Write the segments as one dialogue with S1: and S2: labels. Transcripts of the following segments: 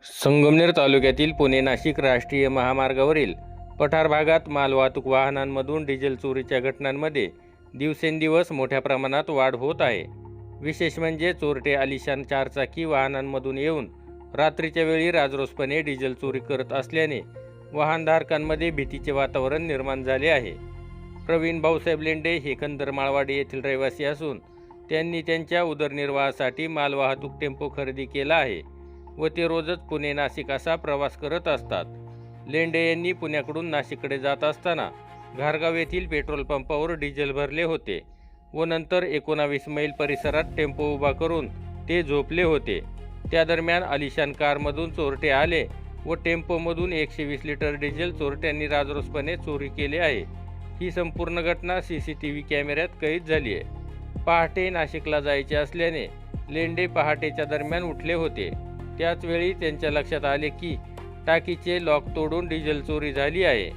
S1: संगमनेर तालुक्यातील पुणे-नाशिक राष्ट्रीय महामार्गावरील पठार भागात मालवाहतूक वाहनांमधून डिझेल चोरीच्या घटनांमध्ये दिवसेंदिवस मोठ्या प्रमाणात वाढ होत आहे। विशेष म्हणजे चोरटे आलिशान चारचाकी वाहनांमधून येऊन रात्रीच्या वेळी राजरोसपणे डिझेल चोरी करत असल्याने वाहनधारकांमध्ये भीतीचे वातावरण निर्माण झाले आहे। प्रवीण भाऊसाहेब लेंडे हे खंदरमाळवाडी येथील रहिवासी असून त्यांनी त्यांच्या उदरनिर्वाहासाठी मालवाहतूक टेम्पो खरेदी केला आहे व ते रोजच पुणे-नाशिक असा प्रवास करत असतात। लेंडे यांनी पुण्याकडून नाशिककडे जात असताना घारगाव येथील पेट्रोल पंपावर डिझेल भरले होते व नंतर 19 मैल परिसरात टेम्पो उभा करून ते झोपले होते। त्या दरम्यान आलिशान कारमधून चोरटे आले व टेम्पोमधून 120 लिटर डिझेल चोरट्यांनी राजरोसपणे चोरी केले आहे। ही संपूर्ण घटना CCTV कॅमेऱ्यात कैद झाली आहे। पहाटे नाशिकला जायचे असल्याने लेंडे पहाटेच्या दरम्यान उठले होते। त्याच वेळी त्यांच्या लक्षात आले की टाकीचे लॉक तोडून डिझेल चोरी झाली आहे।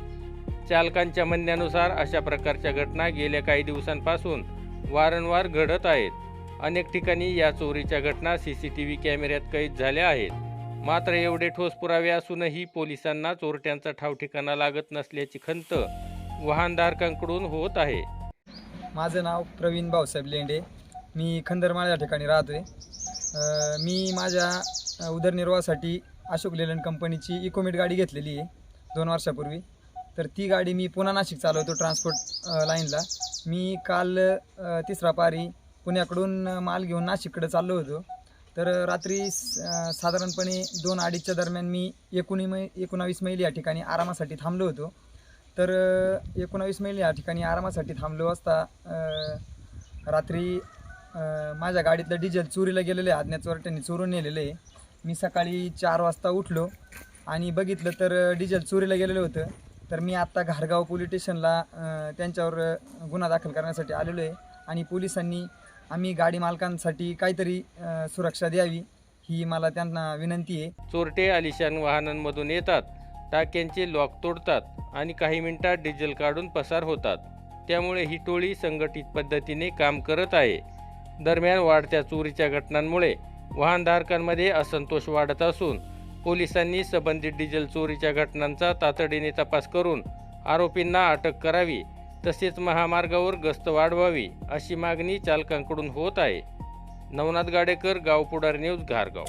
S1: चालकांच्या म्हणण्यानुसार अशा प्रकारच्या घटना गेल्या काही दिवसांपासून वारंवार घडत आहेत। अनेक ठिकाणी या चोरीच्या घटना CCTV कॅमेऱ्यात कैद झाल्या आहेत। मात्र एवढे ठोस पुरावे असूनही पोलिसांना चोरट्यांचा ठावठिकाणा लागत नसल्याची खंत वाहनधारकांकडून होत आहे।
S2: माझं नाव प्रवीण भाऊसाहेब लेंडे, मी खंदरमाळ या ठिकाणी राहतोय। मी माझ्या उदरनिर्वाहासाठी अशोक लेलंड कंपनीची इकोमिट गाडी घेतलेली आहे 2 वर्षापूर्वी। तर ती गाडी मी पुणे नाशिक चालवतो ट्रान्सपोर्ट लाईनला। मी काल तिसरा पारी पुण्याकडून माल घेऊन नाशिककडे चाललो होतो। तर रात्री साधारणपणे 2-2:30च्या दरम्यान मी 19 मैल या ठिकाणी आरामासाठी थांबलो होतो। तर 19 मैल या ठिकाणी आरामासाठी थांबलो असता रात्री माझ्या गाडीतलं डिझेल चोरीला गेलेलं आहे, अज्ञात चोरट्यांनी चोरून नेलेलं आहे। मी सकाळी 4 वाजता उठलो आणि बघितलं तर डिझेल चोरीला गेलेलं होतं। तर मी आत्ता घारगाव पोलीस स्टेशनला त्यांच्यावर गुन्हा दाखल करण्यासाठी आलेलो आहे आणि पोलिसांनी आम्ही गाडी मालकांसाठी काहीतरी सुरक्षा द्यावी ही मला त्यांना विनंती आहे।
S1: चोरटे आलिशान वाहनांमधून येतात, टाक्यांचे लॉक तोडतात आणि काही मिनिटात डिझेल काढून पसार होतात। त्यामुळे ही टोळी संघटित पद्धतीने काम करत आहे। दरम्यान वाढत्या चोरीच्या घटनांमुळे वाहनधारकांमध्ये असंतोष वाढत असून पोलिसांनी संबंधित डिझेल चोरीच्या घटनांचा तातडीने तपास करून आरोपींना अटक करावी, तसेच महामार्गावर गस्त वाढवावी अशी मागणी चालकांकडून होत आहे। नवनाथ गाडेकर, गाव पुढारी न्यूज, घारगाव।